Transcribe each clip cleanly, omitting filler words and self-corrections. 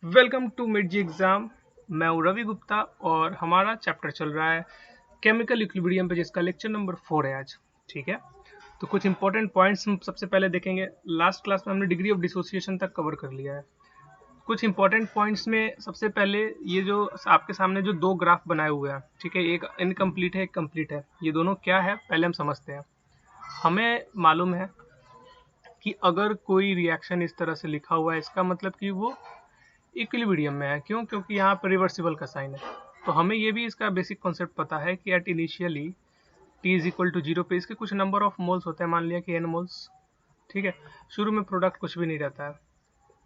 Welcome to mid G exam. मैं हूँ रवि गुप्ता और हमारा चैप्टर चल रहा है केमिकल इक्विलिब्रियम पे, जिसका लेक्चर नंबर 4 है आज। ठीक है, तो कुछ इंपॉर्टेंट पॉइंट्स हम सबसे पहले देखेंगे। लास्ट क्लास में हमने डिग्री ऑफ डिसोसिएशन तक कवर कर लिया है। कुछ इंपॉर्टेंट पॉइंट्स में सबसे पहले ये जो आपके सामने जो दो ग्राफ बनाए हुए हैं, ठीक है, एक इनकम्प्लीट है, एक कंप्लीट है। ये दोनों क्या है पहले हम समझते हैं। हमें मालूम है कि अगर कोई रिएक्शन इस तरह से लिखा हुआ है, इसका मतलब कि वो इक्विलिब्रियम में है। क्यों? क्योंकि यहाँ पर रिवर्सिबल का साइन है। तो हमें ये भी इसका बेसिक कॉन्सेप्ट पता है कि at initially T is equal to 0 पे इसके कुछ नंबर ऑफ मोल्स होते हैं, मान लिया कि n मोल्स। ठीक है, शुरू में प्रोडक्ट कुछ भी नहीं रहता है।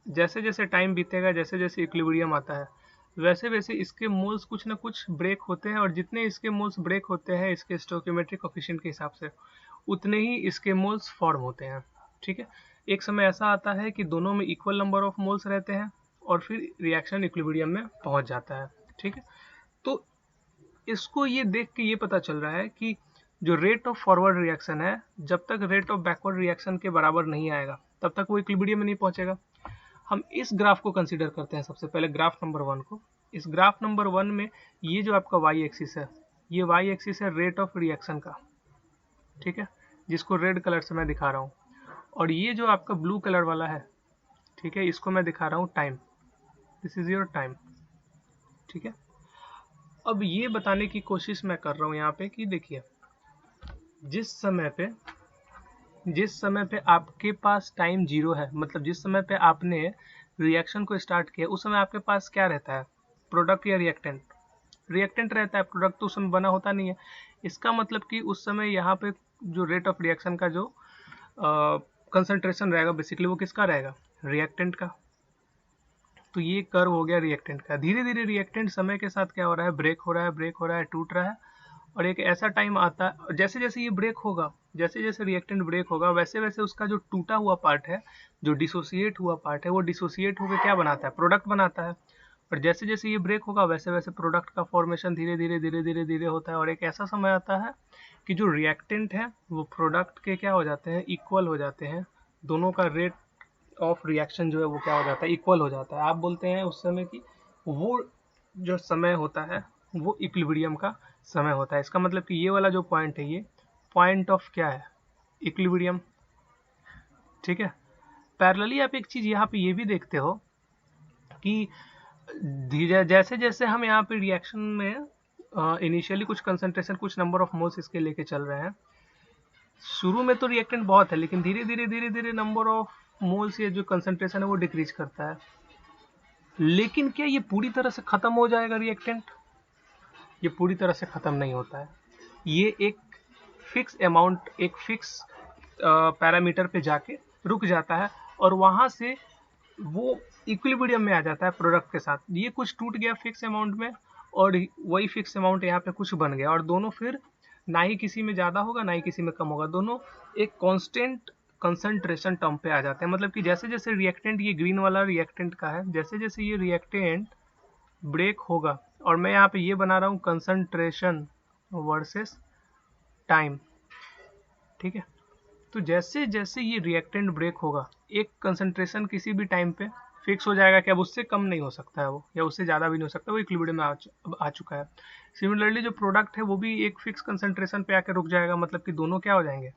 जैसे जैसे टाइम बीतेगा, जैसे जैसे इक्विलिब्रियम आता है, वैसे वैसे इसके मोल्स कुछ ना कुछ ब्रेक होते हैं, और जितने इसके मोल्स ब्रेक होते हैं इसके स्टोइकियोमेट्रिक कोफिशिएंट के हिसाब से, उतने ही इसके मोल्स फॉर्म होते हैं। ठीक है, एक समय ऐसा आता है कि दोनों में इक्वल नंबर ऑफ मोल्स रहते हैं और फिर रिएक्शन इक्विलिब्रियम में पहुंच जाता है। ठीक है, तो इसको ये देख के ये पता चल रहा है कि जो रेट ऑफ फॉरवर्ड रिएक्शन है, जब तक रेट ऑफ बैकवर्ड रिएक्शन के बराबर नहीं आएगा तब तक वो इक्विलिब्रियम में नहीं पहुंचेगा। हम इस ग्राफ को कंसीडर करते हैं सबसे पहले, ग्राफ नंबर 1 को। इस ग्राफ नंबर 1 में ये जो आपका वाई एक्सिस है, ये वाई एक्सिस है रेट ऑफ रिएक्शन का। ठीक है, जिसको रेड कलर से मैं दिखा रहा हूँ। और ये जो आपका ब्लू कलर वाला है, ठीक है, इसको मैं दिखा रहा हूँ time. This is your time. ठीक है, अब ये बताने की कोशिश मैं कर रहा हूँ यहाँ पे कि देखिए, जिस समय पे आपके पास टाइम 0 है, मतलब जिस समय पे आपने रिएक्शन को स्टार्ट किया, उस समय आपके पास क्या रहता है? प्रोडक्ट या रिएक्टेंट? रिएक्टेंट रहता है, प्रोडक्ट तो उस समय बना होता नहीं है। इसका मतलब कि उस समय यहाँ पे जो रेट ऑफ रिएक्शन का जो कंसंट्रेशन रहेगा, बेसिकली वो किसका रहेगा? रिएक्टेंट का। तो ये कर्व हो गया रिएक्टेंट का। धीरे धीरे रिएक्टेंट समय के साथ क्या हो रहा है? ब्रेक हो रहा है, ब्रेक हो रहा है, टूट रहा है। और एक ऐसा टाइम आता है, जैसे जैसे ये ब्रेक होगा, जैसे जैसे रिएक्टेंट ब्रेक होगा, वैसे वैसे उसका जो टूटा हुआ पार्ट है, जो डिसोसिएट हुआ पार्ट है, वो डिसोसिएट होकर क्या बनाता है? प्रोडक्ट बनाता है। और जैसे जैसे ये ब्रेक होगा, वैसे वैसे प्रोडक्ट का फॉर्मेशन धीरे धीरे धीरे धीरे धीरे होता है। और एक ऐसा समय आता है कि जो रिएक्टेंट है वो प्रोडक्ट के क्या हो जाते हैं? इक्वल हो जाते हैं। दोनों का रेट ऑफ रिएक्शन जो है वो क्या हो जाता है? इक्वल हो जाता है। आप बोलते हैं उस समय की वो जो समय होता है वो इक्विलिब्रियम का समय होता है। इसका मतलब कि ये वाला जो पॉइंट है, ये पॉइंट ऑफ क्या है? इक्विलिब्रियम। ठीक है, पैरेलली आप एक चीज यहाँ पे ये भी देखते हो कि धीरे जैसे जैसे हम यहाँ पे रिएक्शन में इनिशियली कुछ कंसंट्रेशन, कुछ नंबर ऑफ मोल्स इसके लेके चल रहे हैं। शुरू में तो रिएक्टेंट बहुत है, लेकिन धीरे धीरे धीरे धीरे नंबर ऑफ मोल्स या जो कंसंट्रेशन है वो डिक्रीज करता है। लेकिन क्या ये पूरी तरह से खत्म हो जाएगा रिएक्टेंट? ये पूरी तरह से खत्म नहीं होता है। ये एक फिक्स अमाउंट, एक फिक्स पैरामीटर पे जाके रुक जाता है, और वहां से वो इक्विलिब्रियम में आ जाता है प्रोडक्ट के साथ। ये कुछ टूट गया फिक्स अमाउंट में, और वही फिक्स अमाउंट यहाँ पे कुछ बन गया, और दोनों फिर ना ही किसी में ज़्यादा होगा ना ही किसी में कम होगा, दोनों एक कांस्टेंट कंसंट्रेशन टर्म पे आ जाते हैं। मतलब कि जैसे जैसे रिएक्टेंट, ये ग्रीन वाला रिएक्टेंट का है, जैसे जैसे ये रिएक्टेंट ब्रेक होगा, और मैं यहाँ पे ये बना रहा हूँ कंसंट्रेशन वर्सेस टाइम। ठीक है, तो जैसे जैसे ये रिएक्टेंट ब्रेक होगा, एक कंसंट्रेशन किसी भी टाइम पे फिक्स हो जाएगा कि अब उससे कम नहीं हो सकता है वो, या उससे ज़्यादा भी नहीं हो सकता, वो इक्विलिब्रियम में अब आ चुका है। सिमिलरली जो प्रोडक्ट है वो भी एक फिक्स कंसंट्रेशन पे आके रुक जाएगा, मतलब कि दोनों क्या हो जाएंगे?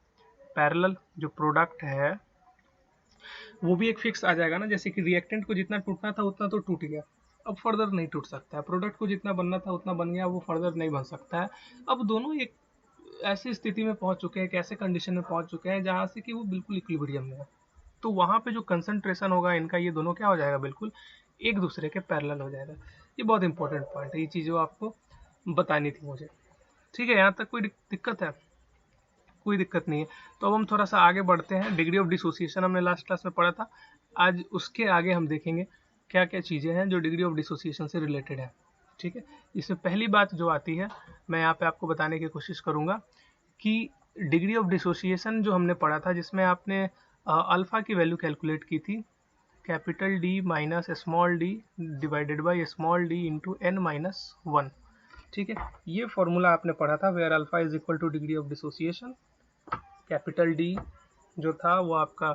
पैरेलल। जो प्रोडक्ट है वो भी एक फिक्स आ जाएगा ना, जैसे कि रिएक्टेंट को जितना टूटना था उतना तो टूट गया, अब फर्दर नहीं टूट सकता है। प्रोडक्ट को जितना बनना था उतना बन गया, वो फर्दर नहीं बन सकता है। अब दोनों एक ऐसी स्थिति में पहुंच चुके हैं, एक ऐसे कंडीशन में पहुंच चुके हैं जहां से कि वो बिल्कुल इक्विलिब्रियम में है। तो वहां पे जो कंसंट्रेशन होगा इनका, ये दोनों क्या हो जाएगा? बिल्कुल एक दूसरे के पैरेलल हो जाएगा। ये बहुत इंपॉर्टेंट पॉइंट है, ये चीज़ें आपको बतानी थी मुझे। ठीक है, यहाँ तक कोई दिक्कत है? कोई दिक्कत नहीं है। तो अब हम थोड़ा सा आगे बढ़ते हैं। डिग्री ऑफ डिसोसिएशन हमने लास्ट क्लास में पढ़ा था, आज उसके आगे हम देखेंगे क्या क्या चीज़ें हैं जो डिग्री ऑफ डिसोसिएशन से रिलेटेड है। ठीक है, इसमें पहली बात जो आती है, मैं यहाँ पे आपको बताने की कोशिश करूँगा कि डिग्री ऑफ डिसोसिएशन जो हमने पढ़ा था, जिसमें आपने अल्फ़ा की वैल्यू कैलकुलेट की थी, capital D minus small d divided by small d into n minus 1। ठीक है, ये फॉर्मूला आपने पढ़ा था, where alpha is equal to degree of dissociation. Capital D जो था वो आपका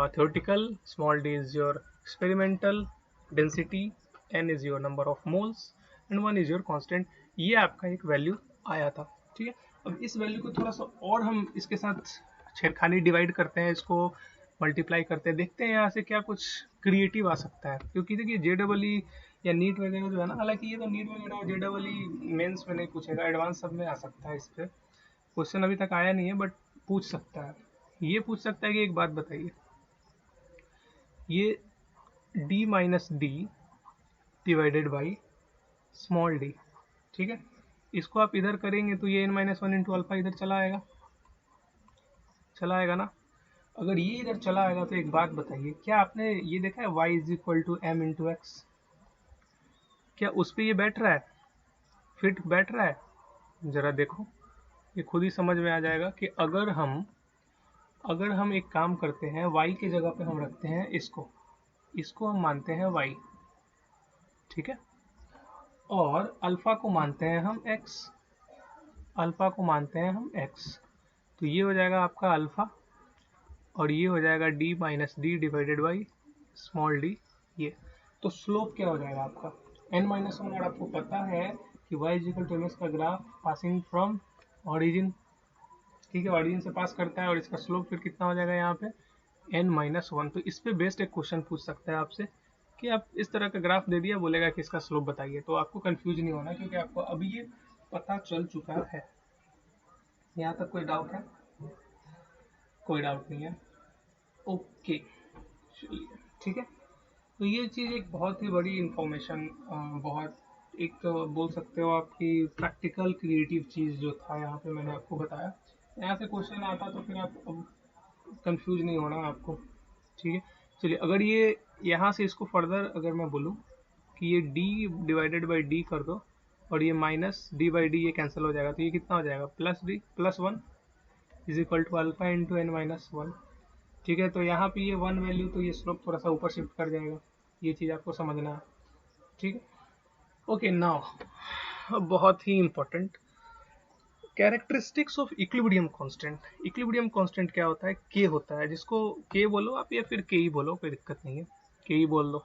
theoretical, small d is your experimental, density n is your number of moles and 1 is your constant. ये आपका एक वैल्यू आया था, ठीक है। अब इस वैल्यू को थोड़ा सा और हम इसके साथ छेड़खानी डिवाइड करते हैं, इसको मल्टीप्लाई करते हैं, देखते हैं यहाँ से क्या कुछ क्रिएटिव आ सकता है। क्योंकि देखिए JEE या नीट वगैरह जो है ना, हालांकि ये तो नीट वगैरह JEE मेंस में नहीं पूछेगा, एडवांस सब में आ सकता है। इस पर क्वेश्चन अभी तक आया नहीं है बट पूछ सकता है। ये पूछ सकता है कि एक बात बताइए, ये d minus D divided by small d, ठीक है, इसको आप इधर करेंगे तो ये n minus one into alpha इधर चला आएगा, चला आएगा ना। अगर ये इधर चला आएगा तो एक बात बताइए, क्या आपने ये देखा है y is equal to m into x? क्या उस पर ये बैठ रहा है, फिट बैठ रहा है? जरा देखो, ये खुद ही समझ में आ जाएगा कि अगर हम एक काम करते हैं, y की जगह पे हम रखते हैं इसको हम मानते हैं y, ठीक है, और अल्फा को मानते हैं हम x, तो ये हो जाएगा आपका अल्फा और ये हो जाएगा d minus D divided by small d। ये तो स्लोप क्या हो जाएगा आपका n माइनस वन, और आपको पता है कि y is equal to mx का ग्राफ पासिंग फ्रॉम ऑरिजिन, ठीक है, ऑरिजिन से पास करता है, और इसका स्लोप फिर कितना हो जाएगा यहाँ पे n माइनस वन। तो इस पे बेस्ड एक क्वेश्चन पूछ सकता है आपसे कि आप इस तरह का ग्राफ दे दिया, बोलेगा कि इसका स्लोप बताइए, तो आपको कंफ्यूज नहीं होना क्योंकि आपको अभी ये पता चल चुका है। यहाँ तक कोई डाउट है? कोई डाउट नहीं है, ओके, चलिए ठीक है। तो ये चीज़ एक बहुत ही बड़ी इंफॉर्मेशन, बहुत एक बोल सकते हो आपकी प्रैक्टिकल क्रिएटिव चीज़ जो था यहाँ पे मैंने आपको बताया। यहाँ से क्वेश्चन आता तो फिर आप अब कंफ्यूज नहीं होना आपको, ठीक है। चलिए, अगर ये यहाँ से इसको फर्दर अगर मैं बोलूँ कि ये d डिवाइडेड बाई डी कर दो और ये माइनस डी बाई डी ये कैंसिल हो जाएगा, तो ये कितना हो जाएगा plus d plus one is equal to alpha into n minus one, ठीक है। तो यहाँ पे ये वन वैल्यू, तो ये स्लोप थोड़ा सा ऊपर शिफ्ट कर जाएगा, ये चीज़ आपको समझना है, ठीक है। ओके, नाउ बहुत ही important characteristics of equilibrium constant. Equilibrium constant क्या होता है? के होता है, जिसको के बोलो आप या फिर के ही बोलो, कोई दिक्कत नहीं है, के ही बोल दो।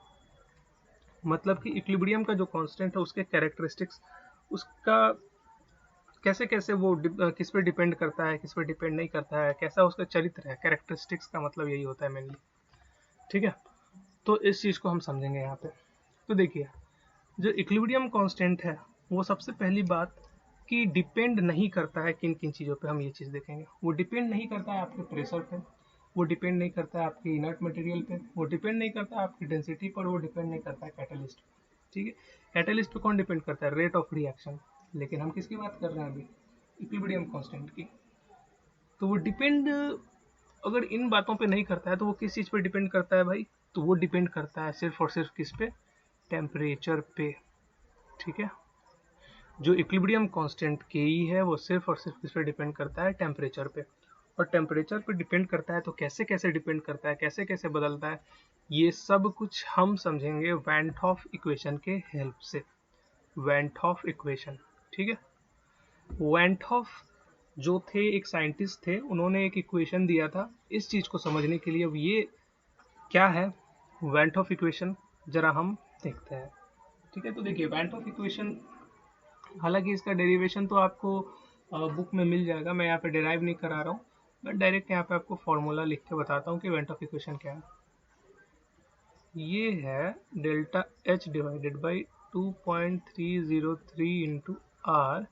मतलब कि इक्विलिब्रियम का जो कांस्टेंट है उसके कैरेक्टरिस्टिक्स, उसका कैसे कैसे वो किस पे डिपेंड करता है, किस पे डिपेंड नहीं करता है, कैसा उसका चरित्र है। कैरेक्टरिस्टिक्स का मतलब यही होता है मेनली, ठीक है। तो इस चीज़ को हम समझेंगे यहाँ पे। तो देखिए, जो इक्विलिब्रियम कांस्टेंट है वो सबसे पहली बात कि डिपेंड नहीं करता है किन किन चीज़ों पे, हम ये चीज़ देखेंगे। वो डिपेंड नहीं करता है आपके प्रेशर पे, वो डिपेंड नहीं करता है आपके इनर्ट मटेरियल पे, वो डिपेंड नहीं करता है आपकी डेंसिटी पर, वो डिपेंड नहीं करता है कैटलिस्ट पे, ठीक है। कैटलिस्ट पे कौन डिपेंड करता है? Rate of reaction. लेकिन हम किसकी बात कर रहे हैं अभी? इक्विलिब्रियम कांस्टेंट की। तो वो डिपेंड अगर इन बातों पे नहीं करता है तो वो किस चीज़ पे डिपेंड करता है भाई? तो वो डिपेंड करता है सिर्फ और सिर्फ किस पे? टेम्परेचर पे, ठीक है। जो इक्विलिब्रियम कांस्टेंट के ई है वो सिर्फ और सिर्फ किस पे डिपेंड करता है? टेम्परेचर पे। और टेम्परेचर पे डिपेंड करता है तो कैसे कैसे डिपेंड करता है, कैसे कैसे बदलता है, ये सब कुछ हम समझेंगे वैन हॉफ इक्वेशन के हेल्प से। वैन हॉफ इक्वेशन, ठीक है। वैन हॉफ जो थे एक साइंटिस्ट थे, उन्होंने एक इक्वेशन दिया था इस चीज़ को समझने के लिए। अब ये क्या है वैन हॉफ इक्वेशन, जरा हम देखते हैं, ठीक है। तो देखिए, वैन हॉफ इक्वेशन, हालांकि इसका डेरिवेशन तो आपको बुक में मिल जाएगा, मैं यहाँ पे डेराइव नहीं करा रहा हूँ, मैं डायरेक्ट यहाँ पे आपको फॉर्मूला लिख के बताता हूँ कि वैन हॉफ इक्वेशन क्या है। ये है delta H divided by 2.303 into R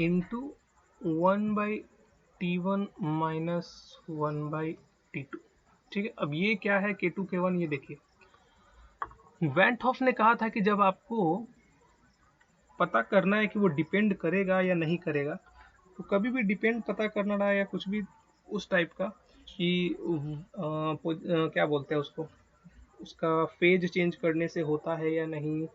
into 1/T1 minus 1/T2, ठीक है। अब ये क्या है K2 K1? ये देखिए, वैन हॉफ ने कहा था कि जब आपको पता करना है कि वो डिपेंड करेगा या नहीं करेगा, तो कभी भी डिपेंड पता करना रहा या कुछ भी उस टाइप का कि क्या बोलते हैं उसको, उसका फेज चेंज करने से होता है या नहीं,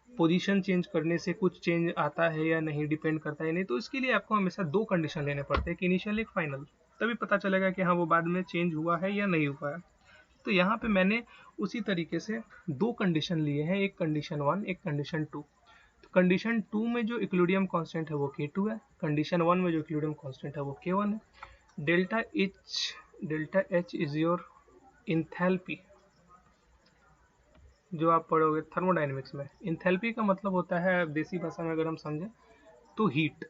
पोजीशन चेंज करने से कुछ चेंज आता है या नहीं, डिपेंड करता है नहीं। तो इसके लिए आपको हमेशा दो कंडीशन लेने पड़ते हैं, एक इनिशियल एक फाइनल, तभी पता चलेगा कि हाँ वो बाद में चेंज हुआ है या नहीं हुआ है। तो यहाँ पे मैंने उसी तरीके से दो कंडीशन लिए हैं, एक कंडीशन 1 एक कंडीशन 2। तो कंडीशन 2 में जो इक्विलिब्रियम कांस्टेंट है वो K2 है, कंडीशन 1 में जो इक्विलिब्रियम कांस्टेंट है वो K1 है। Delta H is your enthalpy, जो आप पढ़ोगे थर्मोडाइनमिक्स में। इंथैल्पी का मतलब होता है देसी भाषा में अगर हम समझें तो हीट,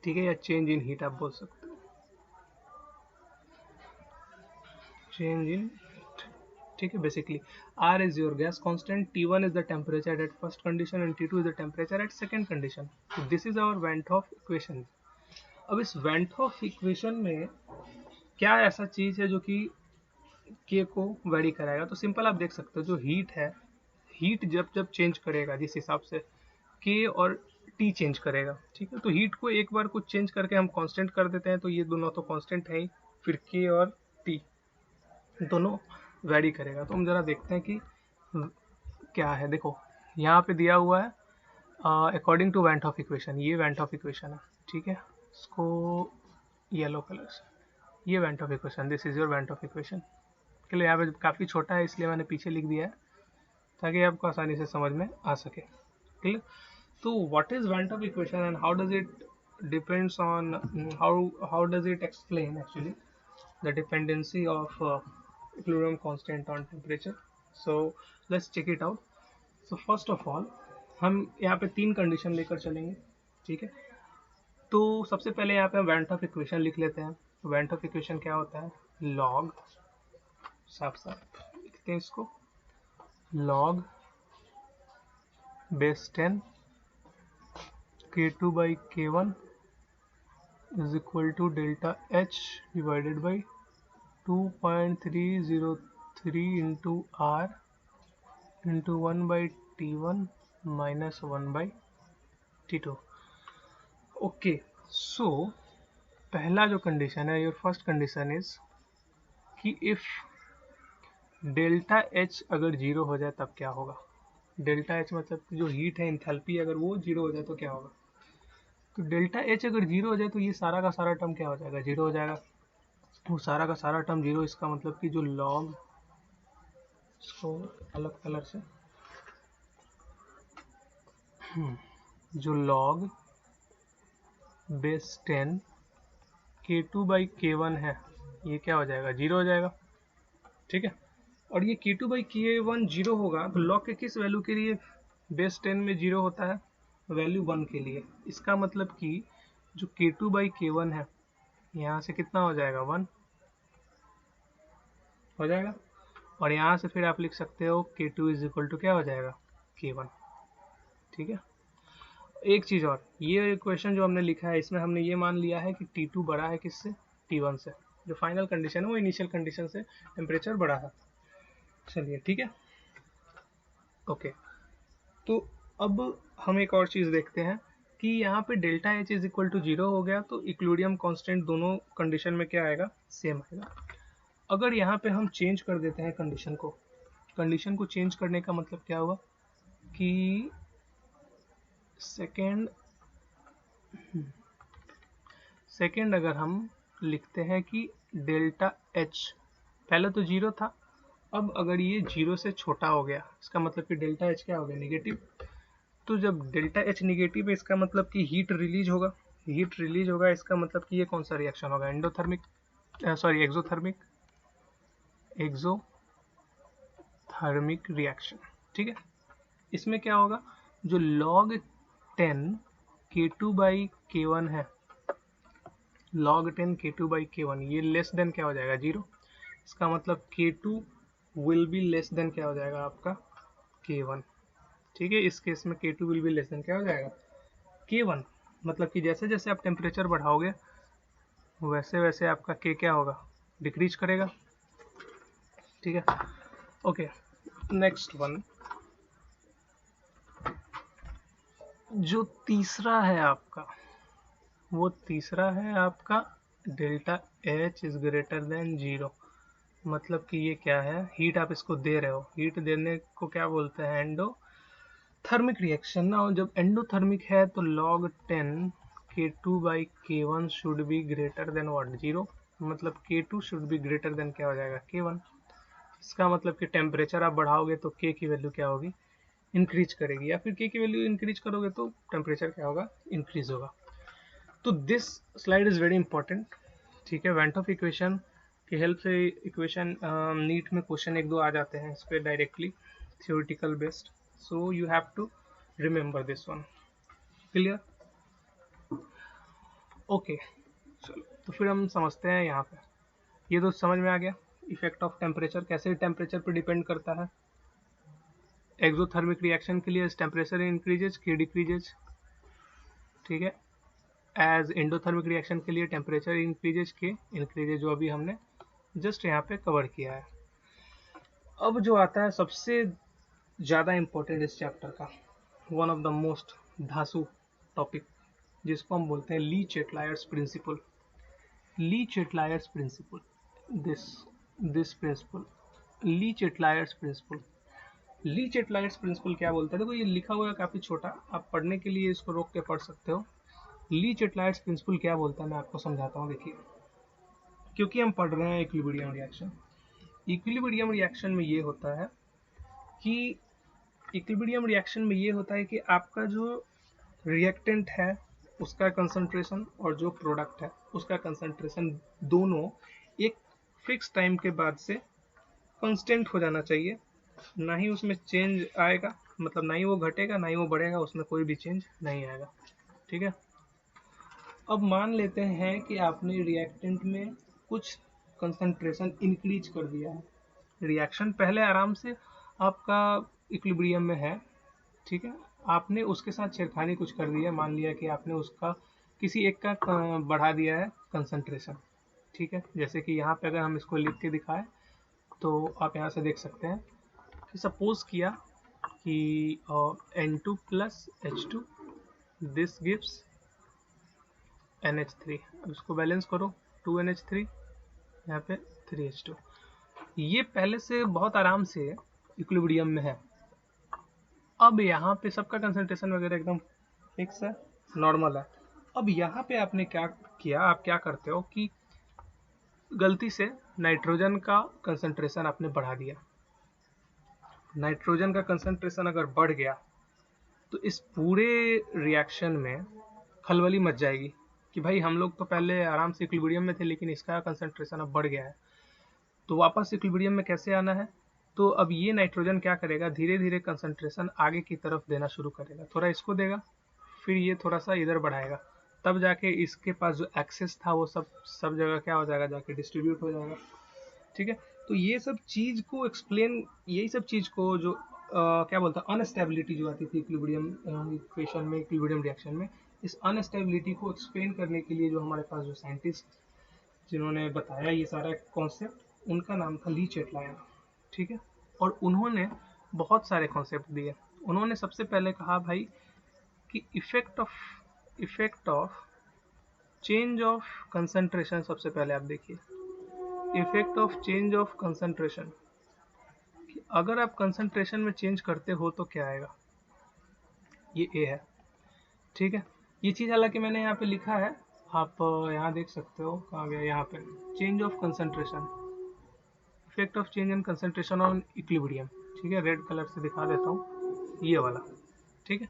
ठीक है, या चेंज इन हीट आप बोल सकते हो, चेंज इन, ठीक है। Basically R is your gas constant, T1 is the temperature at first condition and T2 is the temperature at second condition. So this is our Van 't Hoff equation. अब इस Van 't Hoff equation में क्या ऐसा चीज है जो कि K को वेरी कराएगा? तो सिंपल आप देख सकते हो, जो हीट है, हीट जब जब चेंज करेगा जिस हिसाब से K और T चेंज करेगा, ठीक है। तो हीट को एक बार कुछ चेंज करके हम कांस्टेंट कर देते हैं, तो ये दोनों तो कांस्टेंट है ही, फिर K और T दोनों वैरी करेगा। तो हम जरा देखते हैं कि क्या है। देखो यहाँ पे दिया हुआ है according to van 't Hoff equation, ये वैन 't Hoff इक्वेशन है, ठीक है। इसको येलो कलर से, ये van 't Hoff equation, this is your van 't Hoff equation. के लिए यहाँ पे काफ़ी छोटा है इसलिए मैंने पीछे लिख दिया है ताकि आपको आसानी से समझ में आ सके, ठीक है। तो what is when 't Hoff equation and how does it depends on, how does it explain actually the dependency of equilibrium constant on temperature. So let's check it out. So first of all हम यहाँ पे तीन condition लेकर चलेंगे, ठीक है। तो सबसे पहले यहाँ पे हम वैन 't Hoff इक्वेशन लिख लेते हैं। वैन 't Hoff इक्वेशन क्या होता है? लॉग, साफ साफ लिखते हैं इसको, log base 10 K2 by K1 is equal to delta H divided by 2.303 into R into 1 by T1 minus 1 by T2. Okay, सो पहला जो कंडीशन है, योर फर्स्ट कंडीशन इज कि इफ डेल्टा एच अगर जीरो हो जाए तब क्या होगा। डेल्टा एच मतलब जो हीट है, इंथैल्पी, अगर वो जीरो हो जाए तो क्या होगा। तो डेल्टा एच अगर जीरो हो जाए तो ये सारा का सारा टर्म क्या हो जाएगा? जीरो हो जाएगा। वो सारा का सारा टर्म जीरो, इसका मतलब कि जो लॉग, इसको अलग कलर से, जो log base 10 K2 by K1 है, ये क्या हो जाएगा? जीरो हो जाएगा, ठीक है। और ये K2 बाई K1 जीरो होगा तो लॉग के किस वैल्यू के लिए बेस 10 में जीरो होता है? वैल्यू 1 के लिए। इसका मतलब कि जो K2 बाई K1 है, यहाँ से कितना हो जाएगा? 1 हो जाएगा। और यहाँ से फिर आप लिख सकते हो K2 इज इक्वल टू क्या हो जाएगा? K1, ठीक है। एक चीज़ और, ये इक्वेशन जो हमने लिखा है इसमें हमने ये मान लिया है कि T2 बड़ा है किससे? T1 से। जो फाइनल कंडीशन है वो इनिशियल कंडीशन से टेम्परेचर बड़ा है। चलिए, ठीक है, ओके। तो अब हम एक और चीज़ देखते हैं कि यहाँ पे delta H is equal to zero हो गया तो इक्विलिब्रियम कांस्टेंट दोनों कंडीशन में क्या आएगा? सेम आएगा। अगर यहाँ पे हम चेंज कर देते हैं कंडीशन को चेंज करने का मतलब क्या हुआ कि सेकेंड अगर हम लिखते हैं कि डेल्टा एच पहले तो जीरो था, अब अगर ये जीरो से छोटा हो गया, इसका मतलब कि डेल्टा एच क्या हो गया? नेगेटिव। तो जब डेल्टा एच नेगेटिव है, इसका मतलब कि हीट रिलीज होगा, इसका मतलब कि ये कौन सा रिएक्शन होगा? एंडोथर्मिक, सॉरी एक्सोथर्मिक रिएक्शन, ठीक है। इसमें क्या होगा? जो log 10 K2 बाई K1 है, log 10 K2 बाई K1, ये लेस देन क्या हो जाएगा? जीरो। इसका मतलब K2 will be less than क्या हो जाएगा आपका? K1, ठीक है। इस केस में K2 will be less than क्या हो जाएगा? K1। मतलब कि जैसे जैसे आप टेम्परेचर बढ़ाओगे वैसे वैसे आपका K क्या होगा? डिक्रीज करेगा, ठीक है, ओके। नेक्स्ट वन, जो तीसरा है आपका, वो तीसरा है आपका delta H is greater than zero. मतलब कि ये क्या है? हीट आप इसको दे रहे हो, हीट देने को क्या बोलते हैं? एंडोथर्मिक रिएक्शन ना। जब एंडोथर्मिक है तो log 10 K2 by K1 should be greater than what? Zero. मतलब K2 should be greater than क्या हो जाएगा? K1। इसका मतलब कि टेम्परेचर आप बढ़ाओगे तो K की वैल्यू क्या होगी? इंक्रीज करेगी, या फिर K की वैल्यू इंक्रीज करोगे तो टेम्परेचर क्या होगा? इंक्रीज होगा। तो this slide is very important, ठीक है। वैन t Hoff इक्वेशन की हेल्प से इक्वेशन नीट में क्वेश्चन एक दो आ जाते हैं इस पर directly, theoretical based, so you have to remember this one. Clear? Okay, चलो तो फिर हम समझते हैं यहाँ पे। ये तो समझ में आ गया इफेक्ट ऑफ टेम्परेचर कैसे टेम्परेचर पर डिपेंड करता है। एक्सोथर्मिक रिएक्शन के लिए टेम्परेचर इंक्रीजेज के डिक्रीजेज, ठीक है। एज एंडोथर्मिक रिएक्शन के लिए टेम्परेचर इंक्रीजेज के इंक्रीजेज, जो अभी हमने जस्ट यहाँ पे कवर किया है। अब जो आता है सबसे ज़्यादा इम्पोर्टेंट इस चैप्टर का, वन ऑफ द मोस्ट धांसू टॉपिक, जिसको हम बोलते हैं Le Chatelier's principle. Le Chatelier's principle, this principle, Le Chatelier's principle. Le Chatelier's principle क्या बोलते हैं? देखो ये लिखा हुआ है काफ़ी छोटा, आप पढ़ने के लिए इसको रोक के पढ़ सकते हो। ली चेटलायर्स प्रिंसिपल क्या बोलता है मैं आपको समझाता हूँ। देखिए, क्योंकि हम पढ़ रहे हैं इक्विलिब्रियम रिएक्शन। इक्विलिब्रियम रिएक्शन में ये होता है कि इक्विलिब्रियम रिएक्शन में ये होता है कि आपका जो रिएक्टेंट है उसका कंसंट्रेशन और जो प्रोडक्ट है उसका कंसंट्रेशन दोनों एक फिक्स टाइम के बाद से कांस्टेंट हो जाना चाहिए, ना ही उसमें चेंज आएगा, मतलब ना ही वो घटेगा ना ही वो बढ़ेगा, उसमें कोई भी चेंज नहीं आएगा, ठीक है। अब मान लेते हैं कि आपने रिएक्टेंट में कुछ कंसंट्रेशन इंक्रीज कर दिया है। रिएक्शन पहले आराम से आपका इक्विलिब्रियम में है, ठीक है, आपने उसके साथ छेड़खानी कुछ कर दिया, मान लिया कि आपने उसका किसी एक का बढ़ा दिया है कंसंट्रेशन, ठीक है। जैसे कि यहाँ पे अगर हम इसको लिख के दिखाएं तो आप यहाँ से देख सकते हैं कि सपोज किया कि N2 plus H2 this gives NH3। अब इसको बैलेंस करो, 2NH3 यहाँ पे 3H2। ये पहले से बहुत आराम से इक्विलिब्रियम में है। अब यहाँ पे सबका कंसंट्रेशन वगैरह एकदम फिक्स है, नॉर्मल है। अब यहाँ पे आपने क्या किया, आप क्या करते हो कि गलती से नाइट्रोजन का कंसंट्रेशन आपने बढ़ा दिया। नाइट्रोजन का कंसंट्रेशन अगर बढ़ गया तो इस पूरे रिएक्शन में खलबली मच जाएगी कि भाई हम लोग तो पहले आराम से इक्विलिब्रियम में थे लेकिन इसका कंसंट्रेशन अब बढ़ गया है, तो वापस इक्विलिब्रियम में कैसे आना है? तो अब ये नाइट्रोजन क्या करेगा, धीरे धीरे कंसंट्रेशन आगे की तरफ देना शुरू करेगा। थोड़ा इसको देगा, फिर ये थोड़ा सा इधर बढ़ाएगा, तब जाके इसके पास जो एक्सेस था वो सब जगह क्या हो जाएगा, जाके डिस्ट्रीब्यूट हो जाएगा, ठीक है। तो ये सब चीज़ को एक्सप्लेन, यही सब चीज़ को जो क्या बोलते हैं अनस्टेबिलिटी जो आती थी इक्विलिब्रियम इक्वेशन में, इक्विलिब्रियम रिएक्शन में, इस अनस्टेबिलिटी को एक्सप्लेन करने के लिए जो हमारे पास जो साइंटिस्ट जिन्होंने बताया ये सारा कॉन्सेप्ट, उनका नाम था ली चेटलायर, ठीक है। और उन्होंने बहुत सारे कॉन्सेप्ट दिए। उन्होंने सबसे पहले कहा भाई कि effect of change of concentration. सबसे पहले आप देखिए effect of change of concentration, अगर आप कंसंट्रेशन में चेंज करते हो तो क्या आएगा, ये ए है, ठीक है। ये चीज़ हालांकि मैंने यहाँ पे लिखा है, आप यहाँ देख सकते हो, कहाँ गया, यहाँ पे change of concentration, effect of change in concentration on equilibrium, ठीक है। रेड कलर से दिखा देता हूँ, ये वाला, ठीक है।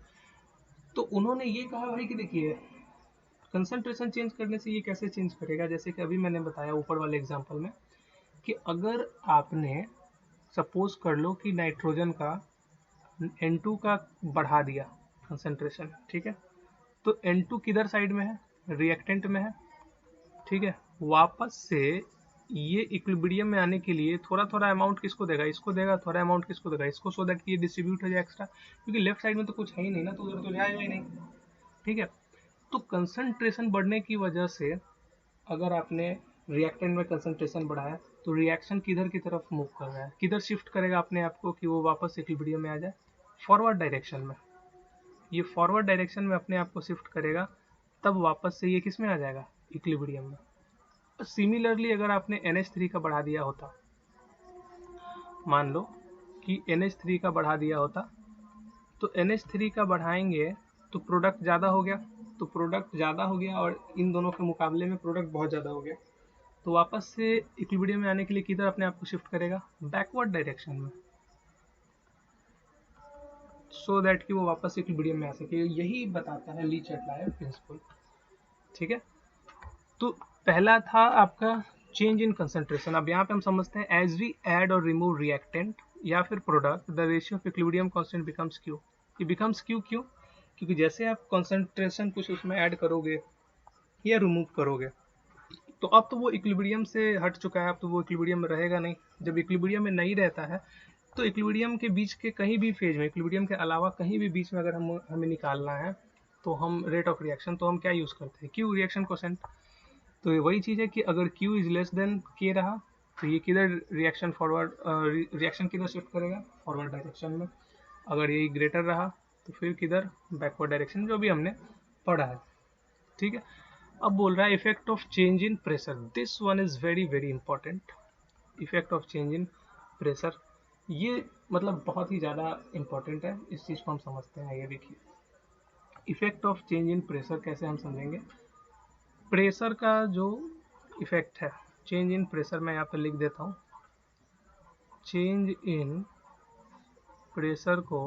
तो उन्होंने ये कहा भाई कि देखिए कंसंट्रेशन चेंज करने से ये कैसे चेंज करेगा, जैसे कि अभी मैंने बताया ऊपर वाले एग्जांपल में कि अगर आपने सपोज कर लो कि नाइट्रोजन का N2 का बढ़ा दिया कंसंट्रेशन, ठीक है, तो N2 किधर साइड में है, रिएक्टेंट में है, ठीक है। वापस से ये इक्विलिब्रियम में आने के लिए थोड़ा थोड़ा अमाउंट किसको देगा, इसको देगा, थोड़ा अमाउंट किसको देगा, इसको, सो दैट कि ये डिस्ट्रीब्यूट हो जाए एक्स्ट्रा, क्योंकि लेफ्ट साइड में तो कुछ है ही नहीं ना, तो उधर तो जाएगा ही नहीं, ठीक है। तो कंसंट्रेशन बढ़ने की वजह से अगर आपने रिएक्टेंट में कंसंट्रेशन बढ़ाया तो रिएक्शन किधर की तरफ मूव कर रहा है, किधर शिफ्ट करेगा अपने आप को कि वो वापस इक्विलिब्रियम में आ जाए, फॉरवर्ड डायरेक्शन में। ये फॉरवर्ड डायरेक्शन में अपने आप को शिफ्ट करेगा, तब वापस से ये किस में आ जाएगा, इक्विलिब्रियम में। सिमिलरली अगर आपने NH3 का बढ़ा दिया होता, मान लो कि NH3 का बढ़ा दिया होता, तो NH3 का बढ़ाएंगे तो प्रोडक्ट ज़्यादा हो गया, तो प्रोडक्ट ज़्यादा हो गया और इन दोनों के मुकाबले में प्रोडक्ट बहुत ज़्यादा हो गया, तो वापस से इक्विलिब्रियम में आने के लिए किधर अपने आप को शिफ्ट करेगा, बैकवर्ड डायरेक्शन में, सो दैट कि वो वापस इक्विलिब्रियम में आ सके। यही बताता है ली चेटलायर प्रिंसिपल, ठीक है। तो पहला था आपका चेंज इन कंसंट्रेशन। अब यहाँ पे हम समझते हैं एज वी ऐड और रिमूव रिएक्टेंट या फिर product, the ratio of equilibrium constant becomes Q. ये बिकम्स क्यू क्यों? क्योंकि जैसे आप कंसंट्रेशन कुछ उसमें ऐड करोगे या रिमूव करोगे, तो अब तो वो इक्विलिब्रियम से हट चुका है, अब तो वो इक्विलिब्रियम में रहेगा नहीं। जब इक्विलिब्रियम में नहीं रहता है तो इक्विलिब्रियम के बीच के कहीं भी फेज में, इक्विलिब्रियम के अलावा कहीं भी बीच में अगर हमें निकालना है तो हम रेट ऑफ रिएक्शन, तो हम क्या यूज़ करते हैं? Q, reaction quotient. तो ये वही चीज़ है कि अगर क्यू इज लेस देन के रहा तो ये किधर रिएक्शन फॉरवर्ड, रिएक्शन किधर शिफ्ट करेगा? फॉरवर्ड डायरेक्शन में। अगर ये ग्रेटर रहा तो फिर किधर? बैकवर्ड डायरेक्शन, जो भी हमने पढ़ा है। ठीक है। अब बोल रहा है effect of change in pressure, this one is very very important. Effect of change in pressure, ये मतलब बहुत ही ज़्यादा इंपॉर्टेंट है, इस चीज़ को हम समझते हैं। ये देखिए effect of change in pressure कैसे हम समझेंगे? प्रेशर का जो इफेक्ट है, चेंज इन प्रेशर, मैं यहाँ पर लिख देता हूँ। चेंज इन प्रेशर को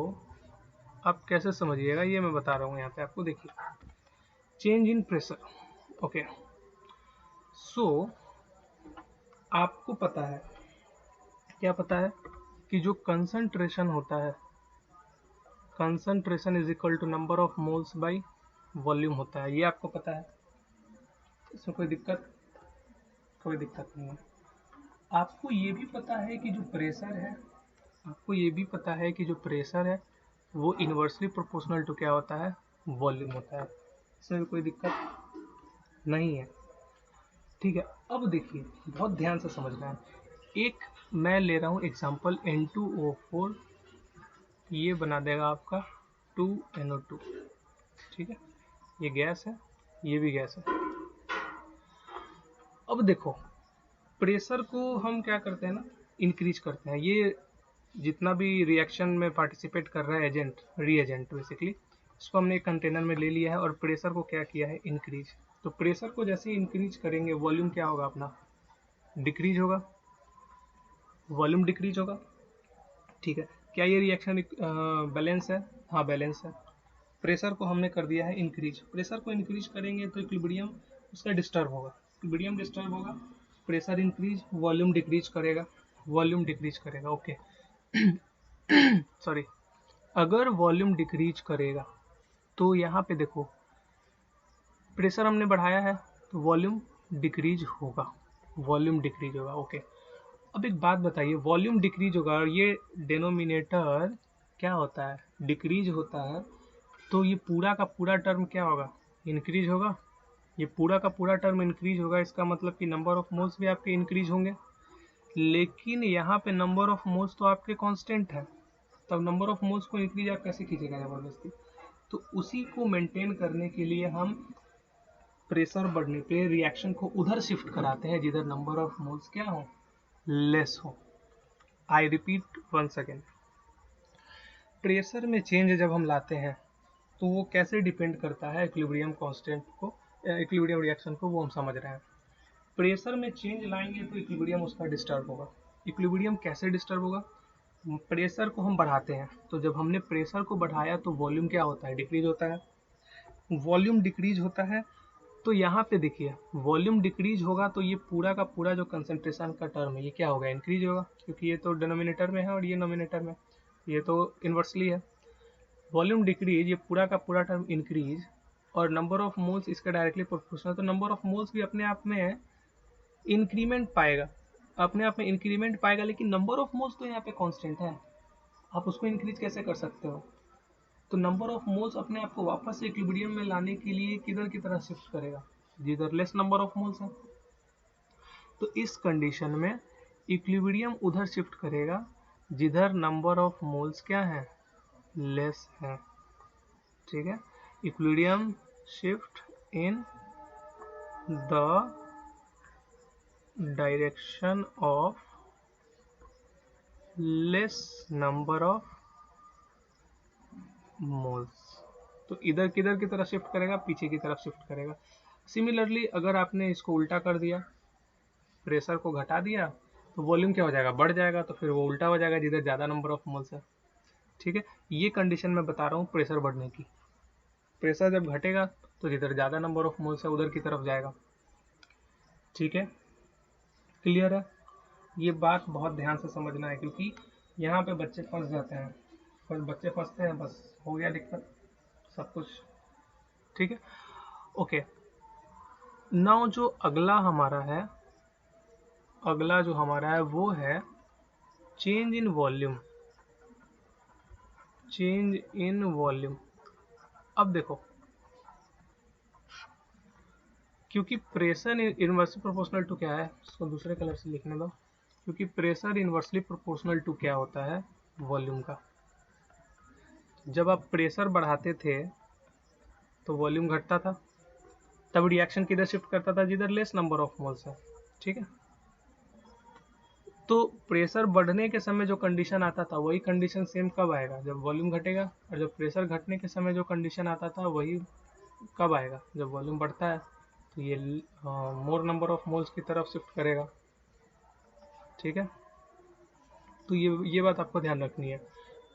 आप कैसे समझिएगा ये मैं बता रहा हूँ यहाँ पे आपको। देखिए चेंज इन प्रेशर, ओके। सो आपको पता है, क्या पता है? कि जो कंसंट्रेशन होता है, concentration is equal to number of moles by volume होता है। ये आपको पता है, इसमें कोई दिक्कत नहीं है। आपको ये भी पता है कि जो प्रेशर है, आपको ये भी पता है कि जो प्रेशर है वो इन्वर्सली प्रोपोर्शनल टू क्या होता है? वॉल्यूम होता है। इसमें भी कोई दिक्कत नहीं है। ठीक है। अब देखिए बहुत ध्यान से समझना है। एक मैं ले रहा हूँ एग्जांपल N2O4, ये बना देगा आपका 2NO2। ठीक है, ये गैस है, ये भी गैस है। अब देखो प्रेशर को हम क्या करते हैं ना, इंक्रीज करते हैं। ये जितना भी रिएक्शन में पार्टिसिपेट कर रहा है एजेंट, रीएजेंट बेसिकली, इसको हमने एक कंटेनर में ले लिया है और प्रेशर को क्या किया है? इंक्रीज। तो प्रेशर को जैसे इंक्रीज करेंगे वॉल्यूम क्या होगा अपना? डिक्रीज होगा, वॉल्यूम डिक्रीज होगा। ठीक है। क्या ये रिएक्शन बैलेंस है? हाँ बैलेंस है। प्रेशर को हमने कर दिया है इंक्रीज। प्रेशर को इंक्रीज करेंगे तो इक्विलिब्रियम उसका डिस्टर्ब होगा, इक्विलिब्रियम डिस्टर्ब होगा, प्रेशर इंक्रीज, वॉल्यूम डिक्रीज करेगा, वॉल्यूम डिक्रीज करेगा। Okay sorry. अगर वॉल्यूम डिक्रीज करेगा तो यहाँ पे देखो प्रेशर हमने बढ़ाया है तो वॉल्यूम डिक्रीज होगा, वॉल्यूम डिक्रीज होगा। ओके। अब एक बात बताइए, वॉल्यूम डिक्रीज होगा और ये डेनोमिनेटर क्या होता है? डिक्रीज होता है, तो ये पूरा का पूरा टर्म क्या होगा? इंक्रीज होगा। ये पूरा का पूरा टर्म इंक्रीज होगा, इसका मतलब कि नंबर ऑफ मोल्स भी आपके इंक्रीज होंगे। लेकिन यहाँ पे नंबर ऑफ मोल्स तो आपके कांस्टेंट है, तब नंबर ऑफ मोल्स को इंक्रीज आप कैसे कीजिएगा जबरदस्ती? तो उसी को मेंटेन करने के लिए हम प्रेशर बढ़ने पे रिएक्शन को उधर शिफ्ट कराते हैं जिधर नंबर ऑफ मोल्स क्या हो? लेस हो। I repeat once again, pressure में चेंज जब हम लाते हैं तो वो कैसे डिपेंड करता है इक्विलिब्रियम कांस्टेंट को, इक्विलिब्रियम रिएक्शन को, वो हम समझ रहे हैं। प्रेशर में चेंज लाएंगे तो इक्विलिब्रियम उसका डिस्टर्ब होगा। इक्विलिब्रियम कैसे डिस्टर्ब होगा? प्रेशर को हम बढ़ाते हैं, तो जब हमने प्रेशर को बढ़ाया तो वॉल्यूम क्या होता है? डिक्रीज होता है। वॉल्यूम डिक्रीज होता है तो यहाँ पे देखिए वॉल्यूम डिक्रीज होगा तो ये पूरा का पूरा जो कंसंट्रेशन का टर्म है ये क्या होगा? इंक्रीज होगा, क्योंकि ये तो डिनोमिनेटर में है और ये नोमिनेटर में, ये तो इन्वर्सली है। वॉल्यूम डिक्रीज, ये पूरा का पूरा टर्म इंक्रीज, और नंबर ऑफ मोल्स इसका डायरेक्टली प्रोपोर्शनल, तो नंबर ऑफ मोल्स भी अपने आप में इंक्रीमेंट पाएगा, अपने आप में इंक्रीमेंट पाएगा। लेकिन नंबर ऑफ मोल्स तो यहाँ पे कांस्टेंट है, आप उसको इंक्रीज कैसे कर सकते हो? तो नंबर ऑफ मोल्स अपने आप को वापस से इक्विलिब्रियम में लाने के लिए किधर की तरह शिफ्ट करेगा? जिधर लेस नंबर ऑफ मोल्स है। तो इस कंडीशन में इक्विलिब्रियम उधर शिफ्ट करेगा जिधर नंबर ऑफ मोल्स क्या है? लेस है। ठीक है। Equilibrium shift in the direction of less number of moles. तो इधर किधर की तरफ शिफ्ट करेगा? पीछे की तरफ शिफ्ट करेगा। सिमिलरली अगर आपने इसको उल्टा कर दिया, प्रेशर को घटा दिया, तो वॉल्यूम क्या हो जाएगा? बढ़ जाएगा, तो फिर वो उल्टा हो जाएगा जिधर ज़्यादा नंबर ऑफ मोल्स है। ठीक है। ये कंडीशन मैं बता रहा हूँ प्रेशर बढ़ने की। प्रेशर जब घटेगा तो जिधर ज़्यादा नंबर ऑफ मोल्स है उधर की तरफ जाएगा। ठीक है, क्लियर है? ये बात बहुत ध्यान से समझना है, क्योंकि यहाँ पे बच्चे फंस जाते हैं, बस बच्चे फंसते हैं, बस हो गया दिक्कत सब कुछ। ठीक है, ओके। नाउ जो अगला जो हमारा है वो है change in volume. Change in volume. अब देखो, क्योंकि प्रेशर इनवर्सली प्रोपोर्शनल टू क्या है, इसको दूसरे कलर से लिखने दो। क्योंकि प्रेशर इनवर्सली प्रोपोर्शनल टू क्या होता है, वॉल्यूम का। जब आप प्रेशर बढ़ाते थे तो वॉल्यूम घटता था, तब रिएक्शन किधर शिफ्ट करता था, जिधर लेस नंबर ऑफ मोल्स है। ठीक है, तो प्रेशर बढ़ने के समय जो कंडीशन आता था वही कंडीशन सेम कब आएगा, जब वॉल्यूम घटेगा। और जब प्रेशर घटने के समय जो कंडीशन आता था वही कब आएगा, जब वॉल्यूम बढ़ता है। तो ये मोर नंबर ऑफ मोल्स की तरफ शिफ्ट करेगा। ठीक है, तो ये बात आपको ध्यान रखनी है।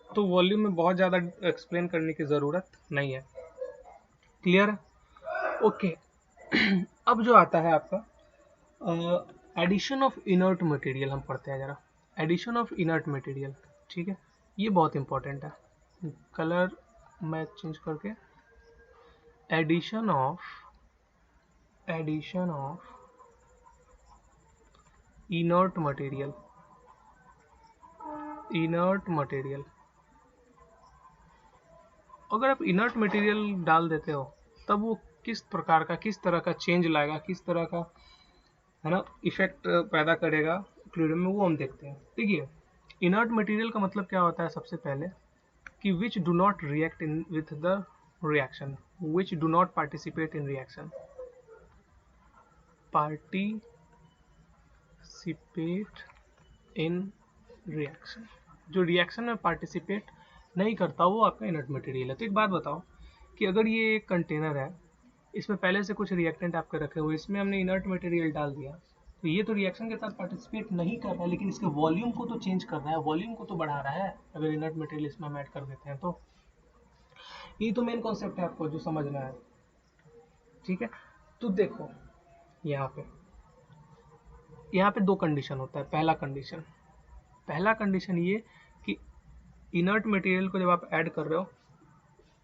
तो वॉल्यूम में बहुत ज़्यादा एक्सप्लेन करने की ज़रूरत नहीं है। क्लियर है, ओके। अब जो आता है आपका एडिशन ऑफ इनर्ट मटेरियल, हम पढ़ते हैं जरा। एडिशन ऑफ इनर्ट मटेरियल, ठीक है, ये बहुत इंपॉर्टेंट है। कलर मैं चेंज करके, addition of inert material. Inert material, अगर आप इनर्ट मटेरियल डाल देते हो तब वो किस प्रकार का, किस तरह का चेंज लाएगा, किस तरह का, है ना, इफेक्ट पैदा करेगा फ्लूइड में, वो हम देखते हैं। देखिए, इनर्ट मटेरियल का मतलब क्या होता है, सबसे पहले कि which do not react in with the reaction, which do not participate in reaction. Participate in reaction, जो रिएक्शन में पार्टिसिपेट नहीं करता वो आपका इनर्ट मटेरियल है। तो एक बात बताओ कि अगर ये एक कंटेनर है, इसमें पहले से कुछ रिएक्टेंट आपके रखे हुए, इसमें हमने इनर्ट मटेरियल डाल दिया, तो ये तो रिएक्शन के साथ पार्टिसिपेट नहीं कर रहा है, लेकिन इसके वॉल्यूम को तो चेंज कर रहा है, वॉल्यूम को तो बढ़ा रहा है, अगर इनर्ट मटेरियल इसमें हम ऐड कर देते हैं तो। ये तो मेन कॉन्सेप्ट है आपको जो समझना है। ठीक है, तो देखो यहाँ पे दो कंडीशन होता है। पहला कंडीशन ये कि इनर्ट मटेरियल को जब आप ऐड कर रहे हो,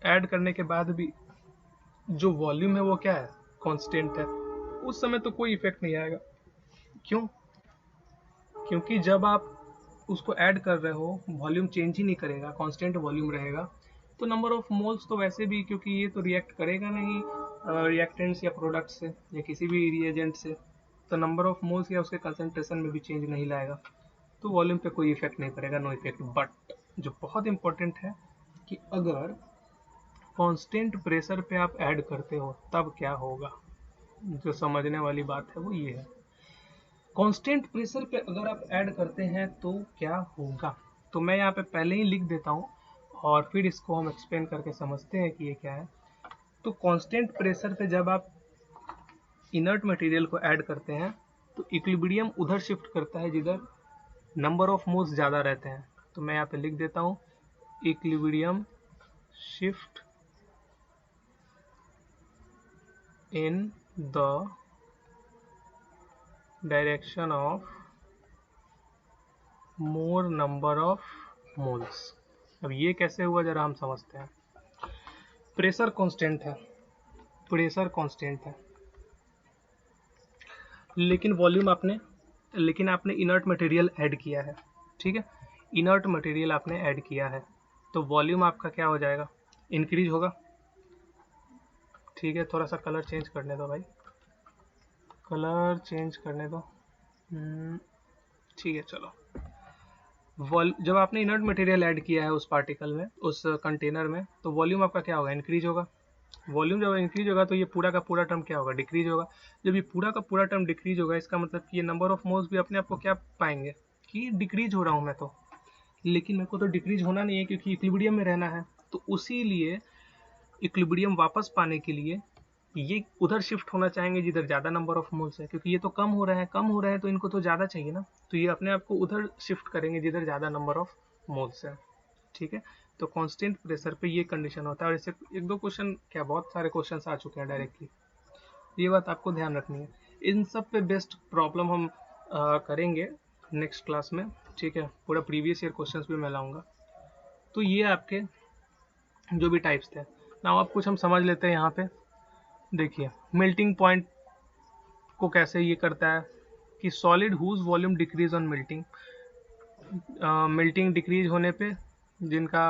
ऐड करने के बाद भी जो वॉल्यूम है वो क्या है, कांस्टेंट है, उस समय तो कोई इफेक्ट नहीं आएगा। क्यों? क्योंकि जब आप उसको ऐड कर रहे हो वॉल्यूम चेंज ही नहीं करेगा, कांस्टेंट वॉल्यूम रहेगा, तो नंबर ऑफ मोल्स तो वैसे भी, क्योंकि ये तो रिएक्ट करेगा नहीं रिएक्टेंट्स या प्रोडक्ट से या किसी भी रिएजेंट से, तो नंबर ऑफ मोल्स या उसके कंसंट्रेशन में भी चेंज नहीं लाएगा, तो वॉल्यूम पे कोई इफेक्ट नहीं करेगा, नो इफेक्ट। बट जो बहुत इंपॉर्टेंट है कि अगर कांस्टेंट प्रेशर पे आप ऐड करते हो तब क्या होगा, जो समझने वाली बात है वो ये है। कांस्टेंट प्रेशर पे अगर आप ऐड करते हैं तो क्या होगा, तो मैं यहाँ पे पहले ही लिख देता हूँ और फिर इसको हम एक्सप्लेन करके समझते हैं कि ये क्या है। तो कांस्टेंट प्रेशर पे जब आप इनर्ट मटेरियल को ऐड करते हैं तो इक्विलिब्रियम उधर शिफ्ट करता है जिधर नंबर ऑफ मोल्स ज़्यादा रहते हैं। तो मैं यहाँ पे लिख देता हूँ, equilibrium shift in the direction of more number of moles. अब ये कैसे हुआ जरा हम समझते हैं। प्रेशर कांस्टेंट है, प्रेशर कांस्टेंट है, लेकिन वॉल्यूम आपने इनर्ट मटेरियल ऐड किया है। ठीक है, इनर्ट मटेरियल आपने ऐड किया है तो वॉल्यूम आपका क्या हो जाएगा, इंक्रीज होगा। ठीक है, थोड़ा सा कलर चेंज करने दो भाई, कलर चेंज करने दो। ठीक है, चलो। जब आपने इनर्ट मटेरियल ऐड किया है उस पार्टिकल में, उस कंटेनर में, तो वॉल्यूम आपका क्या होगा, इंक्रीज होगा। वॉल्यूम जब इंक्रीज होगा तो ये पूरा का पूरा टर्म क्या होगा, डिक्रीज होगा। जब ये पूरा का पूरा टर्म डिक्रीज होगा, इसका मतलब कि ये नंबर ऑफ मोल्स भी अपने आप को क्या पाएंगे कि डिक्रीज हो रहा हूँ मैं तो, लेकिन मेरे को तो डिक्रीज होना नहीं है क्योंकि इक्विलिब्रियम में रहना है। तो उसी लिए इक्विलिब्रियम वापस पाने के लिए ये उधर शिफ्ट होना चाहेंगे जिधर ज़्यादा नंबर ऑफ मोल्स है, क्योंकि ये तो कम हो रहे हैं तो इनको तो ज़्यादा चाहिए ना, तो ये अपने आप को उधर शिफ्ट करेंगे जिधर ज़्यादा नंबर ऑफ मोल्स है। ठीक है, तो कांस्टेंट प्रेशर पे ये कंडीशन होता है। और इससे एक दो क्वेश्चन क्या, बहुत सारे क्वेश्चंस आ चुके हैं डायरेक्टली, ये बात आपको ध्यान रखनी है। इन सब पे बेस्ट प्रॉब्लम हम करेंगे नेक्स्ट क्लास में, ठीक है, पूरा प्रीवियस ईयर क्वेश्चंस भी मैं लाऊंगा। तो ये आपके जो भी टाइप्स थे ना, अब कुछ हम समझ लेते हैं यहाँ पे। देखिए मेल्टिंग पॉइंट को कैसे ये करता है कि solid whose volume decrease on melting, melting decrease होने पे जिनका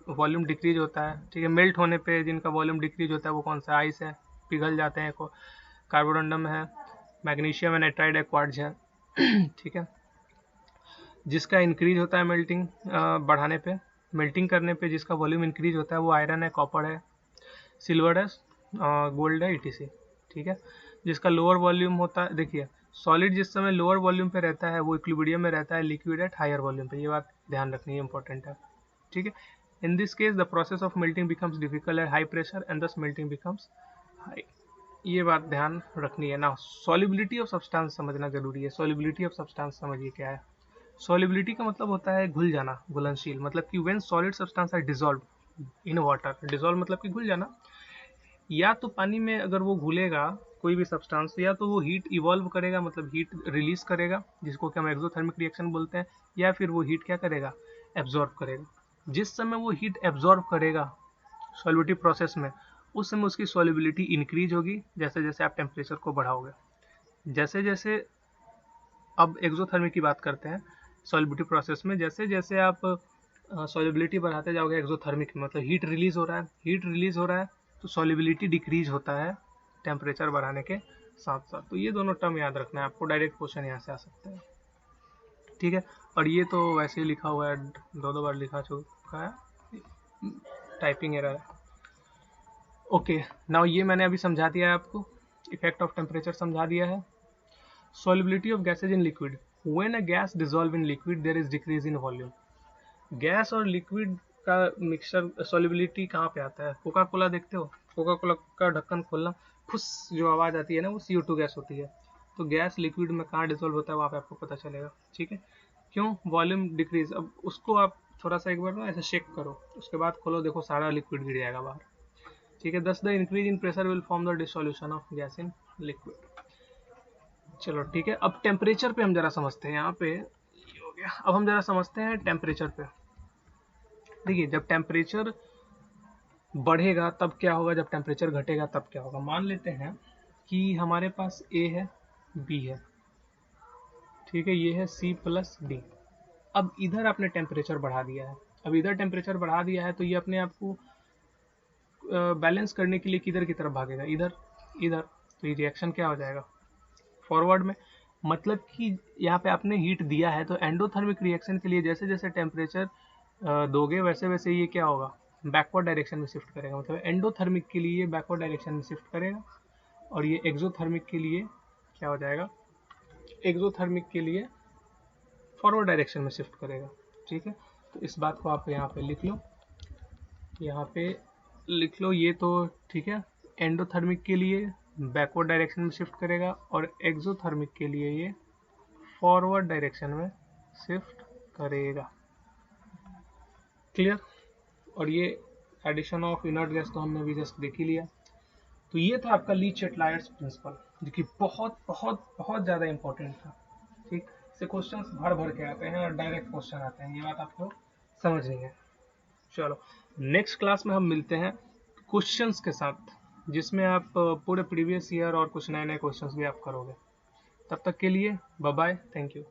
वॉल्यूम डिक्रीज होता है, ठीक है, मेल्ट होने पे जिनका वॉल्यूम डिक्रीज होता है वो कौन सा, आइस है, पिघल जाते हैं, कार्बोरंडम है, मैग्नीशियम है, नाइट्राइड है, क्वार्ट्ज है। ठीक है, जिसका इंक्रीज होता है मेल्टिंग बढ़ाने पे, मेल्टिंग करने पे जिसका वॉल्यूम इंक्रीज होता है वो आयरन है, कॉपर है, सिल्वर है, गोल्ड है, etc। ठीक है, जिसका लोअर वॉल्यूम होता है, देखिए सॉलिड जिस समय लोअर वॉल्यूम पे रहता है वो इक्विलिब्रियम में रहता है, लिक्विड एट हायर वॉल्यूम पे, ये बात ध्यान रखनी है, इंपॉर्टेंट है। ठीक है, in this case the process of melting becomes difficult at high pressure and दस मेल्टिंग बिकम्स हाई, ये बात ध्यान रखनी है ना। सॉल्युबिलिटी ऑफ सब्सटेंस समझना जरूरी है। सॉल्युबिलिटी ऑफ सब्सटेंस समझिए क्या है। सॉल्युबिलिटी का मतलब होता है घुल जाना, घुलनशील, मतलब कि when solid substance are dissolve in water, dissolve मतलब कि घुल जाना, या तो पानी में अगर वो घुलेगा कोई भी सब्सटेंस, या तो वो हीट इवॉल्व करेगा, मतलब हीट रिलीज करेगा जिसको कि हम एक्सोथर्मिक रिएक्शन बोलते हैं, या फिर वो हीट क्या करेगा, एब्जॉर्ब करेगा। जिस समय वो हीट एब्जॉर्ब करेगा सॉल्युबिलिटी प्रोसेस में, उस समय उसकी सॉल्युबिलिटी इंक्रीज होगी जैसे जैसे आप टेम्परेचर को बढ़ाओगे। जैसे जैसे अब एक्सोथर्मिक की बात करते हैं, सॉल्युबिलिटी प्रोसेस में जैसे जैसे आप सॉल्युबिलिटी बढ़ाते जाओगे एक्सोथर्मिक में, मतलब हीट रिलीज हो रहा है, हीट रिलीज हो रहा है तो सॉल्युबिलिटी डिक्रीज होता है टेम्परेचर बढ़ाने के साथ साथ। तो ये दोनों टर्म याद रखना है आपको, डायरेक्ट क्वेश्चन यहाँ से आ सकता है। ठीक है, और ये तो वैसे ही लिखा हुआ है, दो बार लिखा चुका है, टाइपिंग एरर है। ओके, नाउ ये मैंने अभी समझा दिया है आपको, इफेक्ट ऑफ टेम्परेचर समझा दिया है। Solubility of gases in liquid. When a gas dissolve in liquid, there is decrease in volume. Gas और लिक्विड का मिक्सचर सॉल्युबिलिटी कहाँ पे आता है, कोका कोला देखते हो, कोका कोला का ढक्कन खोलना, फुस जो आवाज़ आती है ना, वो CO2 गैस होती है। तो गैस लिक्विड में कहाँ डिसॉल्व होता है वहाँ पे आपको पता चलेगा। ठीक है, क्यों, वॉल्यूम डिक्रीज। अब उसको आप थोड़ा सा एक बार ना ऐसे शेक करो, उसके बाद खोलो, देखो सारा लिक्विड गिर जाएगा बाहर। ठीक है, दस the increase in pressure will form the dissolution of gas in liquid. चलो ठीक है, अब टेम्परेचर पे हम जरा समझते हैं। यहाँ पे ये हो गया, अब हम जरा समझते हैं टेम्परेचर पे। देखिए जब टेम्परेचर बढ़ेगा तब क्या होगा, जब टेम्परेचर घटेगा तब क्या होगा। मान लेते हैं कि हमारे पास A है, B है, ठीक है, ये है C प्लस D। अब इधर आपने टेम्परेचर बढ़ा दिया है, अब इधर टेम्परेचर बढ़ा दिया है तो ये अपने आप को बैलेंस करने के लिए किधर की तरफ भागेगा, इधर इधर। तो ये रिएक्शन क्या हो जाएगा, फॉरवर्ड में। मतलब कि यहाँ पे आपने हीट दिया है तो एंडोथर्मिक रिएक्शन के लिए जैसे जैसे टेम्परेचर दोगे वैसे वैसे ये क्या होगा, बैकवर्ड डायरेक्शन में शिफ्ट करेगा। मतलब एंडोथर्मिक के लिए बैकवर्ड डायरेक्शन में शिफ्ट करेगा, और ये एक्सोथर्मिक के लिए क्या हो जाएगा, एक्सोथर्मिक के लिए फॉरवर्ड डायरेक्शन में शिफ्ट करेगा। ठीक है, तो इस बात को आप यहाँ पे लिख लो, यहाँ पे लिख लो ये तो। ठीक है, एंडोथर्मिक के लिए बैकवर्ड डायरेक्शन में शिफ्ट करेगा, और एक्सोथर्मिक के लिए ये फॉरवर्ड डायरेक्शन में शिफ्ट करेगा। क्लियर, और ये एडिशन ऑफ इनर्ट गैस तो हमने अभी जस्ट देख ही लिया। तो ये था आपका ली चैटलायर्स प्रिंसिपल, जो कि बहुत बहुत बहुत ज़्यादा इंपॉर्टेंट था। ठीक, से क्वेश्चंस भर भर के आते हैं और डायरेक्ट क्वेश्चन आते हैं, ये बात आपको समझनी है। चलो नेक्स्ट क्लास में हम मिलते हैं क्वेश्चंस के साथ, जिसमें आप पूरे प्रीवियस ईयर और कुछ नए नए क्वेश्चंस भी आप करोगे। तब तक के लिए बाय बाय, थैंक यू।